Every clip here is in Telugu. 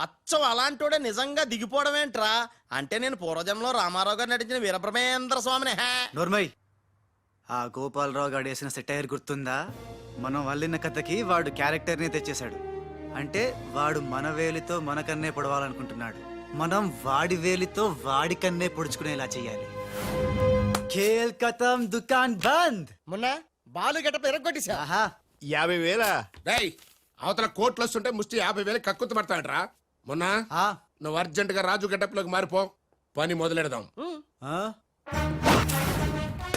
అచ్చం అలాంటోడే నిజంగా దిగిపోవడం ఏంట్రా? అంటే నేను పూర్వజంలో రామారావు గారు నటించిన వీరబ్రహ్మేంద్ర స్వామిని. నోర్మయ్, ఆ గోపాలరావు గారు వేసిన సెటైర్ గుర్తుందా? మనం వల్లిన కథకి వాడు క్యారెక్టర్ని తెచ్చేశాడు. అంటే వాడు మన వేలితో మన కన్నే పొడవాలనుకుంటున్నాడు. మనం వాడి వేలితో వాడి కన్నే పొడుచుకునేలా చెయ్యాలి. ఖేల్ ఖతం, దుకాన్ బంద్. మొన్న బాలు గెటప్ ఎరగొట్టేశా. ఆహా, 50,000. అవతల కోట్లు వస్తుంటే ముష్టి 50,000 కక్కుతు పడతాడరా. మొన్న ఆ, నువ్వు అర్జెంట్ గా రాజు గెటప్ లోకి మారిపో, పని మొదలెడదాం. ఆ?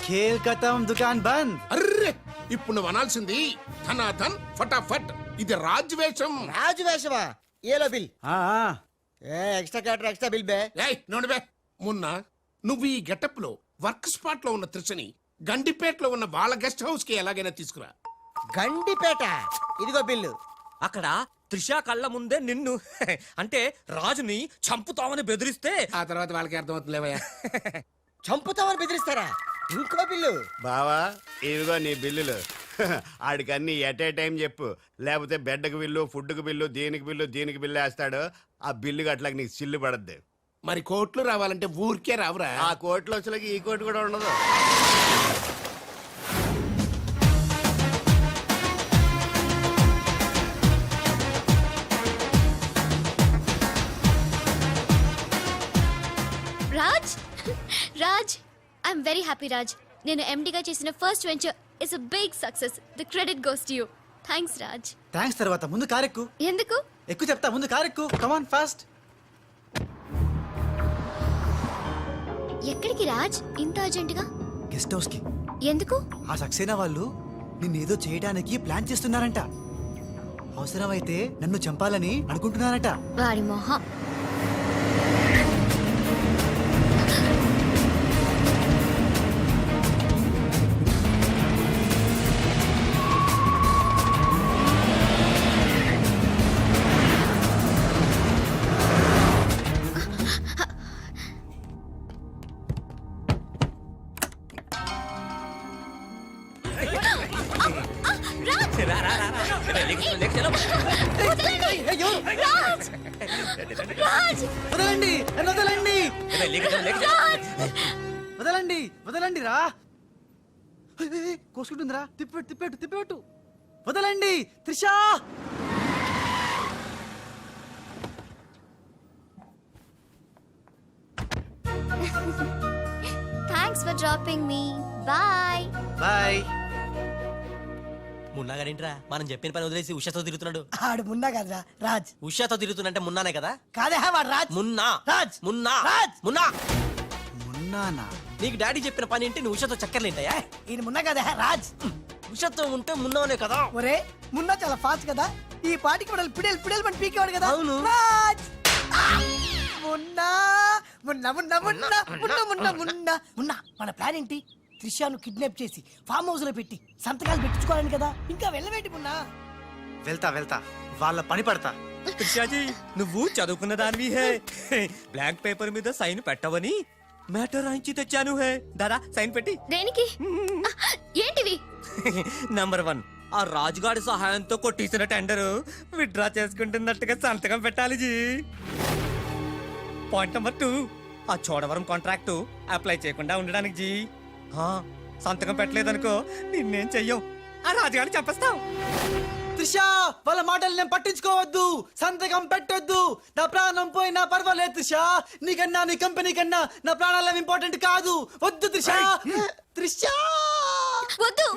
ఖేల్ ఖతం, దుకాన్ బంద్. అర్రే, ఇప్పుడు నువ్వు అనాల్సింది ధనాధన్ ఫటాఫట్. ఇది రాజు వేషం. రాజు వేషమా? ఏలో బిల్. ఆ, ఆ. ఎక్స్ట్రా క్యాటర్ ఎక్స్ట్రా బిల్ బే. ఏయ్ నోడిబే, మొన్న నువ్వు ఈ గెటప్ లో వర్క్ స్పాట్ లో ఉన్న త్రిషని గండిపేటలో ఉన్న వాళ్ళ గెస్ట్ హౌస్ కి ఎలాగైనా తీసుకురా. గండిపేట. ఇదిగో బిల్లు. అక్కడ త్రిష కళ్ళ ముందే నిన్ను అంటే రాజుని చంపుతామని బెదిరిస్తే ఆ తర్వాత వాళ్ళకి అర్థమవుతుందిలేవయ్యా. చంపుతామని బెదిరిస్తారా? ఇంకో బిల్లు. బావా ఇదిగో నీ బిల్లులు. ఆడికన్నీ ఎట్ ఏ టైం చెప్పు, లేకపోతే బెడ్కి బిల్లు, ఫుడ్కి బిల్లు, దీనికి బిల్లు వేస్తాడు. ఆ బిల్లు అట్లాగ నీకు సిల్లు పడద్దు. మరి కోట్లు రావాలంటే ఊరికే రావురా. ఆ కోట్లు వచ్చేలాగా ఈ కోట్లు కూడా ఉండదు. Raj Raj I'm very happy Raj. నేను ఎండిగా చేసిన first venture it's a big success. The credit goes to you. Thanks Raj. Thanks తర్వాత ముందు కారెక్కు. ఎందుకు? ఎక్కువ చెప్తా, ముందు కారెక్కు. Come on fast. ఎక్కడికి రాజ్ ఇంత అర్జెంటుగా? గెస్ట్ హౌస్ కి. ఎందుకు? ఆ సక్సేనా వాళ్ళు నిన్నేదో చేయడానికి ప్లాన్ చేస్తున్నారంట. అవసరమైతే నన్ను చంపాలని అనుకుంటున్నారట. వాడి మొహం. రాజ్! రాజ్! వదలండి, నన్ను వదలండి, రాజ్! వదలండి, వదలండి రా. కోసుకుంటుందిరా. తిప్పెట్టు. వదలండి Trisha. Thanks for dropping me. Bye. Bye. Munna గారింట్రా మనం చెప్పిన పని వదిలేసి ఉషాతో తిరుగుతున్నాడు. ఆడు మున్నా కదరా రాజ్. ఉషాతో తిరుగుతున్నంటే మున్నానే కదా? కాదే వాడు రాజ్. మున్నా రాజ్. మున్నా రాజ్. మున్నా. మున్నానా? నీకు డాడీ చెప్పిన పని ఏంటి? నువ్వు ఉషాతో చక్కర్లేంటాయా? ఈయన మున్నా కదే రాజ్. ఉషాతో ఉంటే మున్నానే కదా? ఒరే మున్నా చాలా ఫాస్ట్ కదా, ఈ పాటికి మనల్ని పిడేలు మన పీకేవాడు కదా. అవును. రాజ్. మున్నా మున్నా మున్నా మున్నా మున్నా మున్నా మున్నా మున్నా. మన ప్లాన్ ఏంటి? త్రిషాను కిడ్నాప్ చేసి ఫామ్ హౌస్ లో పెట్టి సంతకాలు పెట్టించుకోవాలని కదా. ఇంకా వెళ్ళవేంటి మున్నా? వెళ్తా, వాళ్ళ పని పడతా. త్రిషాజీ నువ్వు చదువుకున్న దానివి హే. బ్లాంక్ పేపర్ మీద సైన్ పెట్టవని మ్యాటర్ రాయించి తెచ్చాను హే. దాదా సైన్ పెట్టి. దేనికి? ఏంటివి? నంబర్ 1, ఆ రాజుగాడి సహాయంతో కొట్టేసిన టెండర్ విత్డ్రా చేసుకుంటున్నట్టుగా సంతకం పెట్టాలి జీ. పాయింట్ నంబర్ 2, ఆ చోడవరం కాంట్రాక్టు అప్లై చేయకుండా ఉండడానికి జీ. సంతకం పెట్టలేదనుకో నిన్నేం చెయ్యం, ఆ రాజుగాడిని చంపేస్తాం. త్రిషా వాళ్ళ మాటలు నేను పట్టించుకోవద్దు, సంతకం పెట్టొద్దు. నా ప్రాణం పోయినా పర్వాలేదు త్రిషా. నీకన్నా నీ కంపెనీ కన్నా నా ప్రాణాలు ఇంపార్టెంట్ కాదు. వద్దు త్రిషా. త్రిషా వద్దు.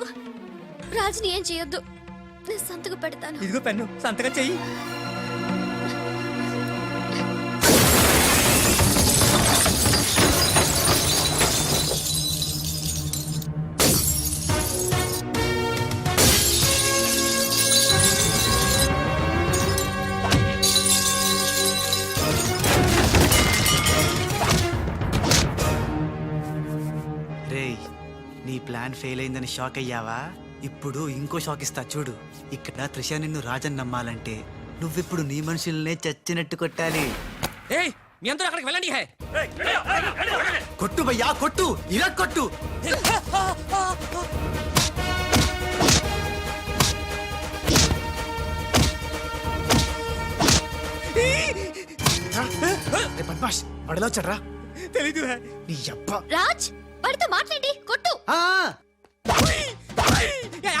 రాజుని ఏం చేయొద్దు. నేను సంతకం పెడతాను. ఇదిగో పెన్ను, సంతకం చెయ్యి. రేయ్, నీ ప్లాన్ ఫెయిల్ అయిందని షాక్ అయ్యావా? ఇప్పుడు ఇంకో షాక్ ఇస్తా చూడు. ఇక్కడ త్రిష నిన్ను రాజన్ నమ్మాలంటే నువ్విప్పుడు నీ మనుషుల్నే చచ్చినట్టు కొట్టాలి. ఏయ్ మీ అందరూ అక్కడికి వెళ్ళండి హే. కొట్టు భయ్యా, కొట్టు, ఇలా కొట్టు. పద్మాష్ వాడిలో వచ్చాడ్రా తెలీదు నీ అబ్బా రాజ్ వాడితో మాట్లాడి కొట్టు.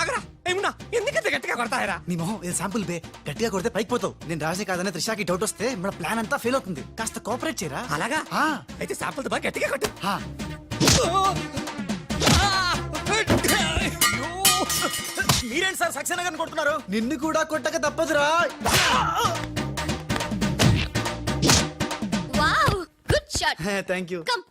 ఆగరా ఏమున్నా ఎందుకంత గట్టిగా కొడతాయరా? నీ మొహం ఇది శాంపుల్ బే గట్టిగా కొడితే పైకి పోతావు. నేను రాజే కాదనే త్రిషాకి డౌట్ వస్తే మన ప్లాన్ అంతా ఫెయిల్ అవుతుంది. కాస్త కోఆపరేట్ చేయరా. అలాగా ఆ, అయితే శాంపుల్ బాగా గట్టిగా కొట్టు. ఆ. మీరేంటి సార్ సక్సేనా గారిని కొడుతున్నారు? నిన్ను కూడా కొట్టక తప్పదురా. Wow good shot. Thank you. Come.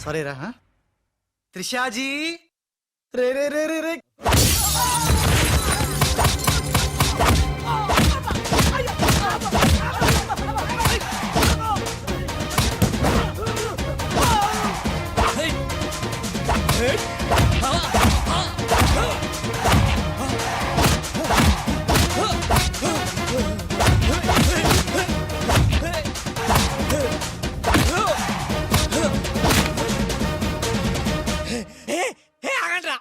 Sorry రా. త్రిషాజీ రే రే రే రే రే. आगंड्रा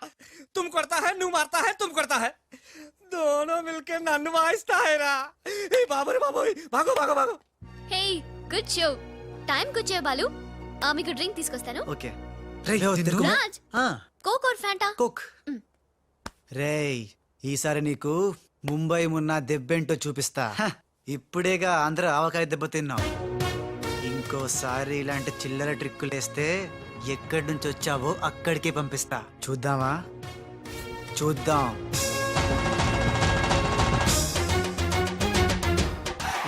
तुम करता है नू मारता है तुम करता है दोनों मिलके नन्नु वाइस्ता है रा बाबू रे बाबू भागो भागो भागो హే గుడ్ షో. టైం వచ్చే బాలు. మీకు డ్రింక్ తీసుకొస్తాను. Okay Raj Coke or Fanta? Coke. రేయ్ ఈసారి నీకు ముంబై మున్న దెబ్బేంటో చూపిస్తా. ఇప్పుడేగా ఆంధ్ర ఆవకాయ దెబ్బ తిన్నావు. ఇంకోసారి ఇలాంటి చిల్లర ట్రిక్కులేస్తే ఎక్కడి నుంచి వచ్చావో అక్కడికే పంపిస్తా. చూద్దామా? చూద్దాం.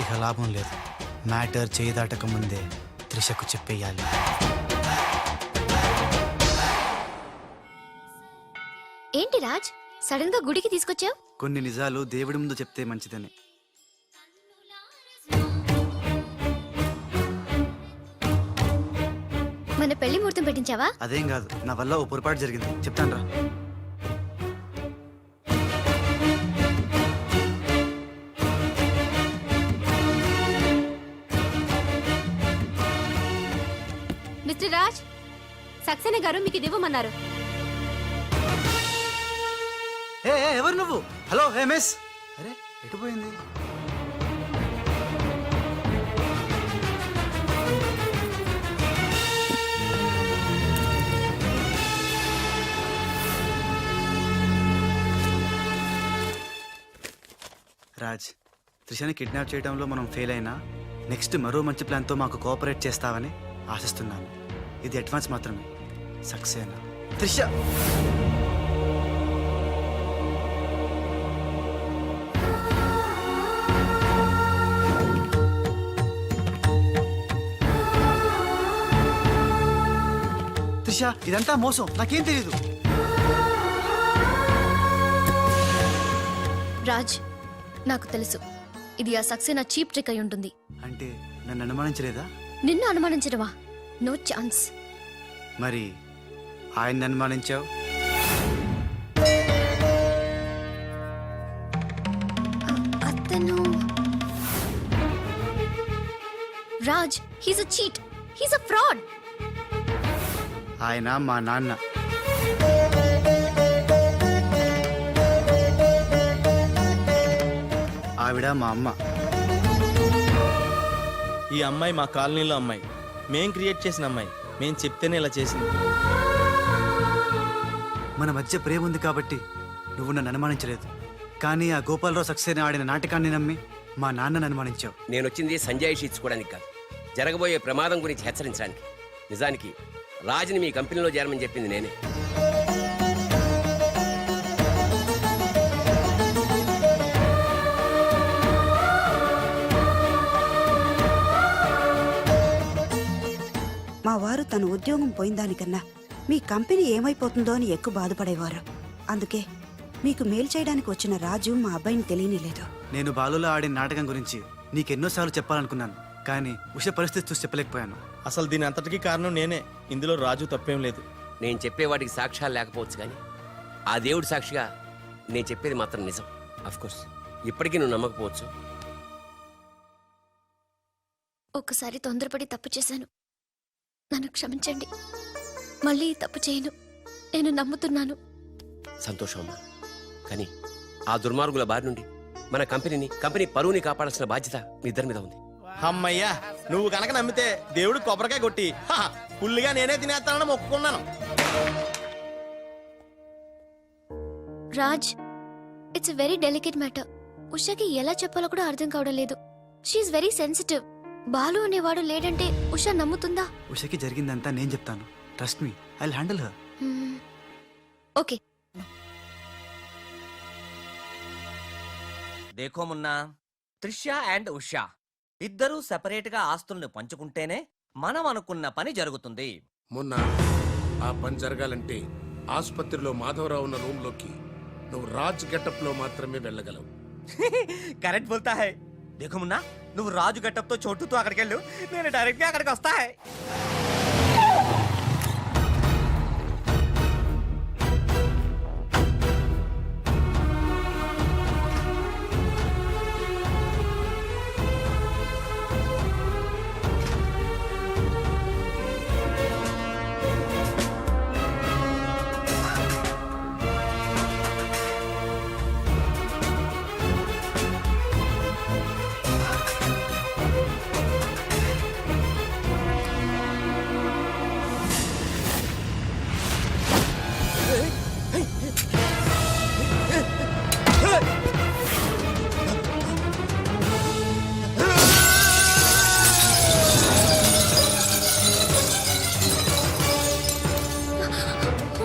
ఇక లాభం లేదు. మ్యాటర్ చేయి దాటక ముందే త్రిషకు చెప్పేయాలి. ఏంటి రాజ్ సడన్ గా గుడికి తీసుకొచ్చావు? కొన్ని నిజాలు దేవుడి ముందు చెప్తే మంచిదని. మన పెళ్లి ముహూర్తం పెట్టించావా? అదేం కాదు, నా వల్ల ఓ పొరపాటు జరిగింది. చెప్తాను రా. మిస్టర్ రాజ్ సక్సేనా గారు మీకు ఇది ఇవ్వమన్నారు. ఎవరు నువ్వు? Hello hey miss. అరే ఎటు పోయింది? రాజ్, త్రిషని కిడ్నాప్ చేయడంలో మనం ఫెయిల్ అయినా నెక్స్ట్ మరో మంచి ప్లాన్తో మాకు కోఆపరేట్ చేస్తావని ఆశిస్తున్నాను. ఇది అడ్వాన్స్ మాత్రమే. సక్సేనా త్రిష. త్రిష ఇదంతా మోసం, నాకేం తెలీదు. రాజ్ నాకు తెలుసు ఇది ఆ సక్సేనా చీప్ ట్రిక్ అయి ఉంటుంది. అంటే నన్ను అనుమానించలేదా? నిన్ను అనుమానించడమా? No chance. మరి ఆయన్ని అనుమానించావు? అతను Raj he's a cheat, he's a fraud. ఆయన మా నాన్న. ఆవిడ మా అమ్మ. ఈ అమ్మాయి మా కాలనీలో అమ్మాయి. మేం క్రియేట్ చేసిన అమ్మాయి. మేం చెప్తేనే ఇలా చేసింది. మన మధ్య ప్రేమ ఉంది కాబట్టి నువ్వు నన్ను అనుమానించలేదు. కానీ ఆ గోపాలరావు సక్సేనా ఆడిన నాటకాన్ని నమ్మి మా నాన్నను అనుమానించావు. నేను వచ్చింది సంజాయిషి ఇచ్చుకోవడానికి కాదు, జరగబోయే ప్రమాదం గురించి హెచ్చరించడానికి. నిజానికి రాజుని మీ కంపెనీలో చేరమని చెప్పింది నేనే. మా వారు తన ఉద్యోగం పోయిందానికన్నా మీ కంపెనీ ఏమైపోతుందో అని ఎక్కువ బాధపడేవారు. అందుకే మీకు మేలు చేయడానికి వచ్చిన రాజు మా అబ్బాయిని తెలియనిలేదు. నేను బాలులో ఆడిన నాటకం గురించి నీకెన్నోసార్లు చెప్పాలనుకున్నాను, కానీ ఉష పరిస్థితి చూసి చెప్పలేకపోయాను. అసలు దీని అంతటికీ కారణం నేనే. ఇందులో రాజు తప్పేం లేదు. నేను చెప్పే వాటికి సాక్ష్యాలు లేకపోవచ్చు కానీ ఆ దేవుడి సాక్షిగా నేను చెప్పేది మాత్రం నిజం. కోర్స్ ఇప్పటికీ నువ్వు నమ్మకపోవచ్చు. ఒక్కసారి తొందరపడి తప్పు చేశాను, నన్ను క్షమించండి. మళ్ళీ ఈ తప్పు చేయను. నేను నమ్ముతున్నాను. సంతోషం అమ్మా. కానీ ఆ దుర్మార్గుల బారి నుండి మన కంపెనీ పరువుని కాపాడాల్సిన బాధ్యత మీ ఇద్దరి మీద ఉంది. అమ్మయ్యా, నువ్వు కనుక నమ్మితే దేవుడు కొబ్బరికాయ కొట్టి ఫుల్గా నేనే తినేస్తానని మొక్కుకున్నాను. Raj, it's a very delicate matter. ఉషాకి ఎలా చెప్పాలో కూడా అర్థం కావడం లేదు. She is very sensitive. బాలు అనేవాడు లేడంటే ఉషా నమ్ముతుందా? ఉషకి జరిగిందంతా నేను చెప్తాను. Trust me, I will handle her. Okay. దేఖో మున్నా, త్రిష అండ్ ఉషా ఇద్దరూ సెపరేట్ గా ఆస్తుల్ని పంచుకుంటేనే మనం అనుకున్న పని జరుగుతుంది. మొన్న ఆ పని జరగాలంటే ఆసుపత్రిలో మాధవరావు ఉన్న రూమ్ లోకి నువ్వు రాజ్ గెటప్ లో మాత్రమే వెళ్ళగలవు. కరెక్ట్ బోల్తా హై. దేఖో మున్నా, నువ్వు రాజు గెటప్ తో చోటుతో అక్కడికి వెళ్ళు, నేను డైరెక్ట్ గా అక్కడికి వస్తా high.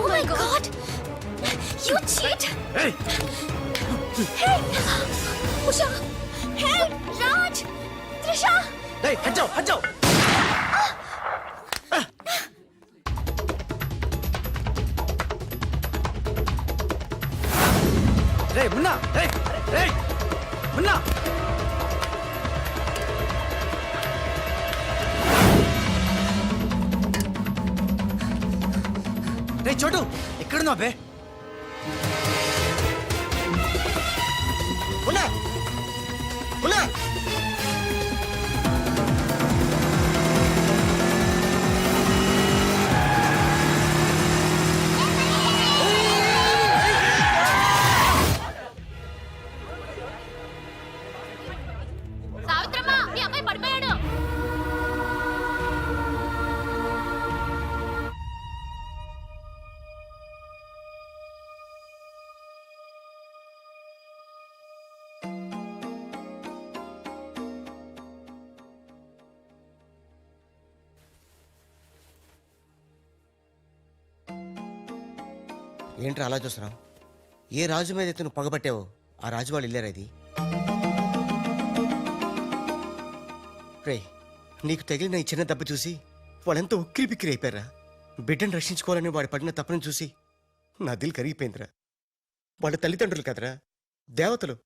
Oh my God! You cheat! Hey! Usha! Help! Raj! Trisha! హజ్జో రే మున్నా, రే రే మున్నా. రే చోటు, ఎక్కడున్నావు బే? ఉన్నా ఉన్నా సావిత్రమ్మ, మీ అమ్మాయి పడిపోయాడు. ఏంట్రా అలా చూస్తున్నావు? ఏ రాజు మీద అయితే నువ్వు పగబట్టావో ఆ రాజు వాళ్ళు వెళ్ళారా? ఇది రే, నీకు తగిలిన ఈ చిన్న దెబ్బ చూసి వాళ్ళెంత ఉక్కిరి బిక్కిరి అయిపోయారా. బిడ్డను రక్షించుకోవాలని వాడు పడిన తప్పును చూసి నా దిల్ కరిగిపోయిందిరా. వాళ్ళ తల్లిదండ్రులు కదరా, దేవతలు.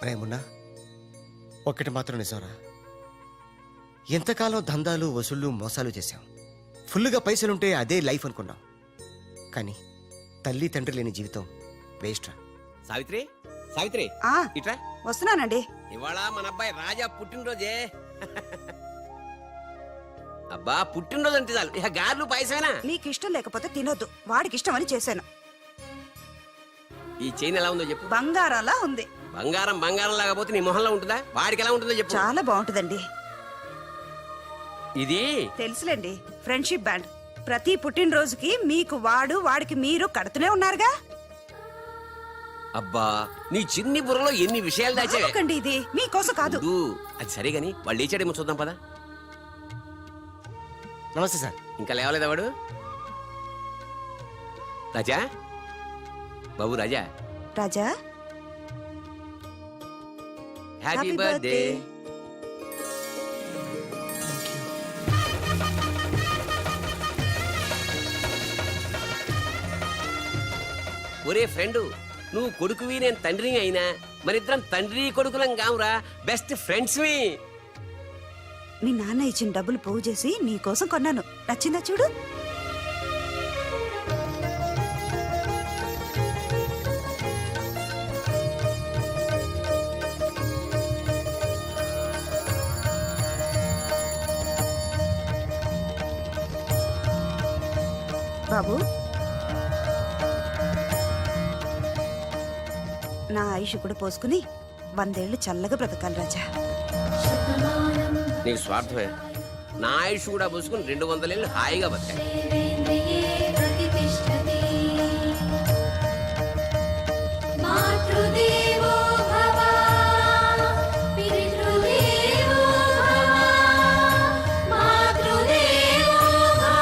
ప్రేమున్నా, ఒక్కటి మాత్రం నిజంరా. ఎంతకాలం దందాలు వసూళ్ళు మోసాలు చేశాం. ఫుల్గా పైసలుంటే అదే లైఫ్ అనుకున్నాం. కానీ తల్లి తండ్రి లేని జీవితం వేస్ట్ రా. సావిత్రి, సావిత్రి ఆ, ఇట్రా. వస్తున్నానండి. ఇవాళ మన అబ్బాయి రాజా పుట్టినరోజే. అబ్బా, పుట్టినరోజు అంటే చాలు ఇక గార్లు పాయసమేనా? నీకు ఇష్టం లేకపోతే తినొద్దు, వాడికి ఇష్టమని చేశాను. ఈ చైన్ ఎలా ఉందో చెప్పు. బంగారంలా ఉంది. బంగారం లాగపోతే నీ మొహంలో ఉంటుందా? వాడికి ఎలా ఉంటుందో చెప్పు. చాలా బాగుంటుందండి. ఇది తెలుసులేండి, ఫ్రెండ్షిప్ బ్యాండ్. ప్రతి పుట్టినరోజుకి మీకు వాడు, వాడికి మీరు కడుతూనే ఉన్నారుగా. అబ్బా నీ చిన్ని బుర్రలో ఎన్ని విషయాలు దాచావే ఆపకండి, ఇది మీకోసం కాదు. వద్దు. అది సరే గాని వాళ్ళు లేచాడేమో చూద్దాం పదా. నమస్తే సార్. ఇంకా లేవలేదా వాడు? రాజా బాబు రాజా, రాజా హ్యాపీ Happy బర్త్డే. birthday. ఒరే ఫ్రెండు, నువ్వు కొడుకువి నేను తండ్రిని అయినా మరిద్దరం తండ్రి కొడుకులం కావురా, బెస్ట్ ఫ్రెండ్స్. మీ నాన్న ఇచ్చిన డబ్బులు పోగు చేసి నీకోసం కొన్నాను. నచ్చిందా చూడు. బాబు, నా ఆయుష్ కూడా పోసుకుని 100 ఏళ్ళు చల్లగా బ్రతకాలి రాజా. నీకు స్వార్థమే. నా ఆయుష్ కూడా పోసుకుని 200 ఏళ్ళు హాయిగా బతకాలి. మాతృదేవో భవ, పితృదేవో భవ, మాతృదేవో భవ,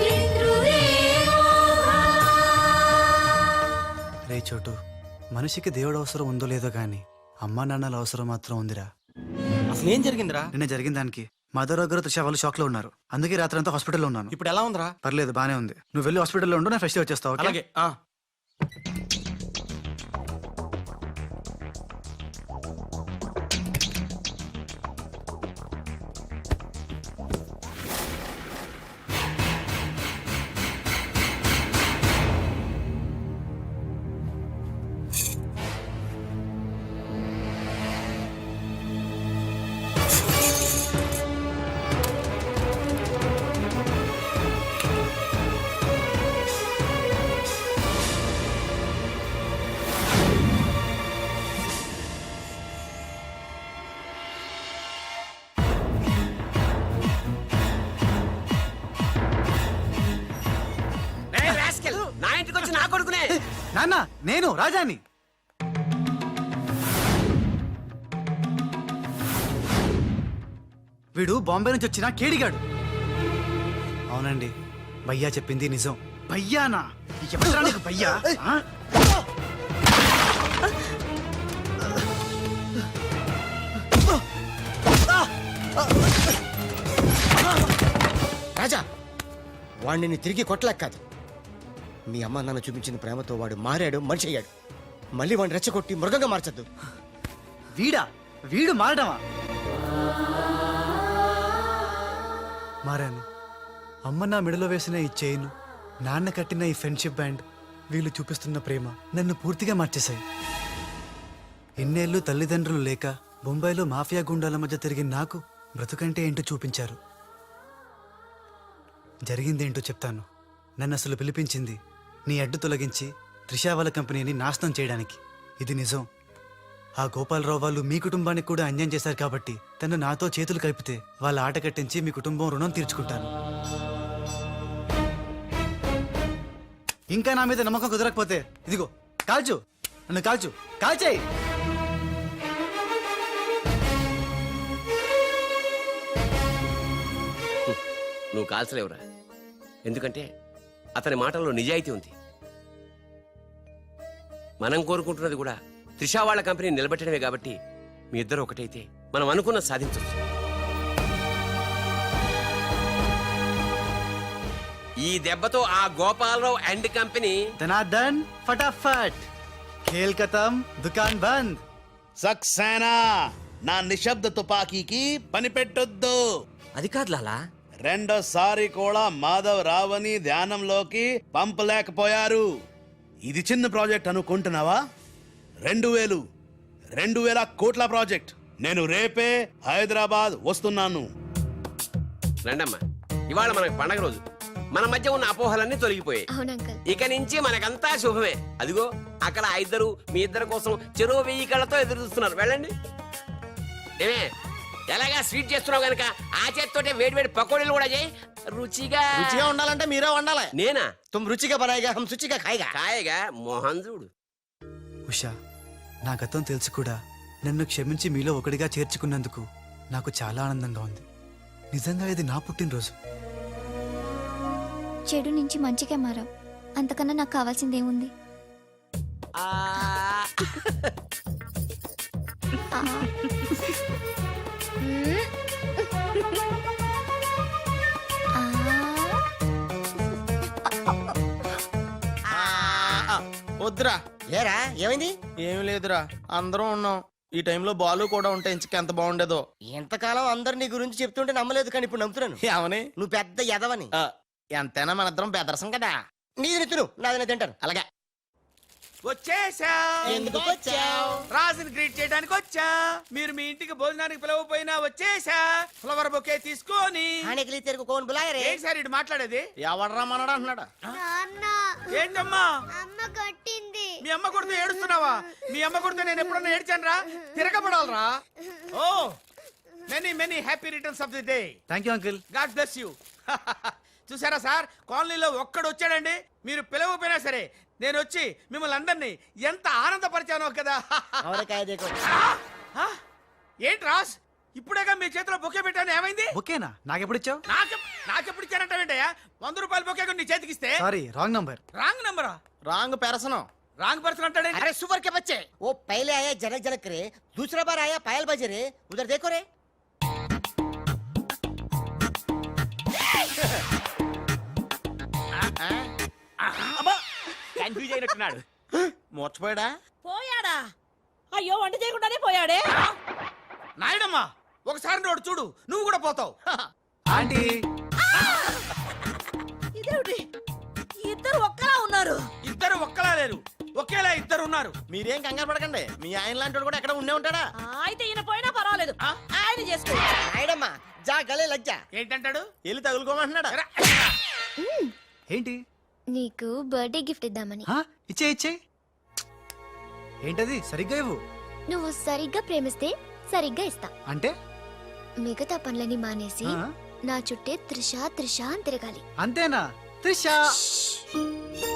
పితృదేవో భవ. రే చోటు, మనిషికి దేవుడు అవసరం ఉందో లేదో గాని అమ్మా నాన్నల అవసరం మాత్రం ఉందిరా. అసలు ఏం జరిగిందిరా? నిన్న జరిగిన దానికి మదర్ దగ్గర త్రిష వాళ్ళు షాక్ లో ఉన్నారు. అందుకే రాత్రి అంతా హాస్పిటల్లో ఉన్నాను. ఇప్పుడు ఎలా ఉందిరా? పర్లేదు, బానే ఉంది. నువ్వు వెళ్ళి హాస్పిటల్లో ఉండు, నేను ఫ్రెష్ వచ్చేస్తావు. ఓకే? అలాగే. ఏయ్ rascal, నా ఇంటికి వచ్చి నా కొడుకునే. నాన్న, నేను రాజాని. వీడు బాంబే నుంచి వచ్చిన కేడిగాడు. అవునండి, భయ్యా చెప్పింది నిజం. భయ్యానా? ఎవరా నీకు భయ్యా? ఆ? రాజా, వాడిని తిరిగి కొట్టలేక కాదు. మీ అమ్మ నాన్న చూపించిన ప్రేమతో వాడు మారాడు, మనిషి అయ్యాడు. మళ్ళీ వాడిని రెచ్చగొట్టి మృగంగా మార్చద్దు. వీడు మారడమా? మారాను. అమ్మ నా మెడలో వేసిన ఈ చైను, నాన్న కట్టిన ఈ ఫ్రెండ్షిప్ బ్యాండ్, వీళ్ళు చూపిస్తున్న ప్రేమ నన్ను పూర్తిగా మార్చేశాయి. ఎన్నేళ్ళు తల్లిదండ్రులు లేక బొంబాయిలో మాఫియా గుండాల మధ్య తిరిగిన నాకు బ్రతుకంటే ఏంటో చూపించారు. జరిగిందేంటో చెప్తాను. నన్ను అసలు పిలిపించింది నీ అడ్డు తొలగించి త్రిషా వాళ్ళ కంపెనీని నాశనం చేయడానికి. ఇది నిజం. ఆ గోపాలరావు వాళ్ళు మీ కుటుంబానికి కూడా అన్యాయం చేశారు కాబట్టి తను నాతో చేతులు కలిపితే వాళ్ళ ఆట కట్టించి మీ కుటుంబం రుణం తీర్చుకుంటాను. ఇంకా నా మీద నమ్మకం కుదరకపోతే ఇదిగో కాల్చు, నన్ను కాల్చు, కాల్చేయి. నువ్వు కాల్చలేవురా, ఎందుకంటే అతని మాటల్లో నిజాయితీ ఉంది. మనం కోరుకుంటున్నది కూడా త్రిషా వాళ్ళ కంపెనీ నిలబెట్టడమే కాబట్టి మీ ఇద్దరు ఒకటైతే మనం అనుకున్న సాధించవచ్చు. ఈ దెబ్బతో ఆ గోపాలరావు అండ్ కంపెనీ ధనార్దన్ ఫటాఫట్, ఖేల్ ఖతం, దుకాన్ బంద్. సక్సేనా, నా నిశ్శబ్ద తుపాకీకి పని పెట్టొద్దు. అది కాదు లాలా. రెండోసారి కూడా మాధవ్ రావని ధ్యానంలోకి పంపలేకపోయారు. ఇది చిన్న ప్రాజెక్ట్ అనుకుంటున్నావా? 2000 కోట్ల ప్రాజెక్ట్. నేను రేపే హైదరాబాద్ వస్తున్నాను. రండమ్మా, ఇవాళ మనకి పండగ రోజు. మన మధ్య ఉన్న అపోహలన్నీ తొలగిపోయాయి. అవును అంకల్. ఇక నుంచి మనకంతా శుభమే. అదిగో అక్కడ ఆ ఇద్దరు మీ ఇద్దరి కోసం చెరువు 1000 కళ్ళతో ఎదురు చూస్తున్నారు. వెళ్ళండి. ఏమే, ఎలాగా స్వీట్ చేస్తున్నావు గనక ఆ చేతితోటే వేడి వేడి పకోడీలు కూడా చేయి. రుచిగా రుచిగా ఉండాలంటే మీరే వండాలి. నేనా? తుమ్ రుచిగా బనాయిగా హమ్ శుచిగా ఖాయిగా. కాయగా మోహన్ చూడు. ఉషా, నా గతం తెలుసు కూడా నన్ను క్షమించి మీలో ఒకటిగా చేర్చుకున్నందుకు నాకు చాలా ఆనందంగా ఉంది. నిజంగా ఇది నా పుట్టినరోజు. చెడు నుంచి మంచిగా మారావు, అంతకన్నా నాకు కావాల్సిందేముంది? వద్దురా. ఏరా ఏమైంది? ఏం లేదురా, అందరం ఉన్నాం. ఈ టైంలో బాలు కూడా ఉంటే ఇంచకెంత బాగుండేదో. ఎంతకాలం అందరు నీ గురించి చెప్తుంటే నమ్మలేదు, కానీ ఇప్పుడు నమ్ముతున్నాను. ఏమని? నువ్వు పెద్ద ఎదవని. ఎంతైనా మన ఇద్దరం బెదరసం కదా. నీది తిను, నాది తింటాను. అలాగే. వచ్చేసా. ఎందుకు వచ్చావు? రాజుని గ్రీట్ చేయడానికి వచ్చా. మీరు మీ ఇంటికి భోజనానికి పిలవపోయినా వచ్చేసా. ఫ్లవర్ బొకే తీసుకొని. ఆనెకిలి తెరుగు కోన్ బులాయరే. ఏంటి సార్ ఇటు మాట్లాడేది? ఎవడరా మనడా అంటున్నాడా? ఏంటమ్మా అమ్మ కొట్టింది. మీ అమ్మ కొడితే ఏడుస్తున్నావా? మీ అమ్మ కొడితే నేను ఎప్పుడన్నా ఏడ్చాను రా? తిరగబడాలరా? Oh many many happy returns of the day. Thank you uncle. God bless you. చూసారా సార్, కాలనీలో ఒక్కడు వచ్చాడండి, మీరు పిలవపోయినా సరే నేను వచ్చి మిమ్మల్ని అందరినీ ఎంత ఆనందపరిచానో కదా. అవరకాయ దేకో. ఏంటి రాస్, ఇప్పుడేగా మీ చేతిలో బొకే పెట్టాను, ఏమైంది? ఓకేనా? నాకెప్పుడు ఇచ్చావు? నాకెప్పుడు ఇచ్చానంటావేంటయ్యా? 100 రూపాయల బొకే నీ చేతికి ఇస్తే. Sorry, wrong number. రాంగ్ నంబరా? రాంగ్ పెరసనం. రాంగ్ పర్సన్ అంటాడే. अरे सुपर के बच्चे, वो पहले आया जनक जनक रे, दूसरा बार आया पायल बजे रे, उधर देखो रे. కన్ఫ్యూజ్ అయినట్టున్నాడు. మోర్చిపోయాడా? పోయాడా? అయ్యో, వంట చేయకుండానే పోయాడే. నాయుడమ్మా, ఒకసారి నోడు చూడు, నువ్వు కూడా పోతావు. ఆంటీ, ఇదేమిటి, ఇద్దరు ఒక్కలా ఉన్నారు. ఇద్దరు ఒక్కలా లేరు, ఒకేలా ఇద్దరు ఉన్నారు. మీరేం కంగారు పడకండి, మీ ఆయన లాంటి వాడు కూడా ఎక్కడ ఉండే ఉంటాడా. అయితే ఈయన పోయినా పర్వాలేదు, ఆయన చేసుకో. నాయడమ్మా, జా గలే లజ్జా. ఏంటంటాడు? వెళ్ళి తగులుకోమంటున్నాడా? ఏంటి? నీకు బర్త్డే గిఫ్ట్ ఇద్దామని. ఇచ్చే ఇచ్చే. ఏంటది? సరిగ్గా ఇవ్వు. నువ్వు సరిగ్గా ప్రేమిస్తే సరిగ్గా ఇస్తా. అంటే మిగతా పనులని మానేసి ఆ? నా చుట్టే త్రిష త్రిష అని తిరగాలి. అంతేనా? త్రిషా. ష్.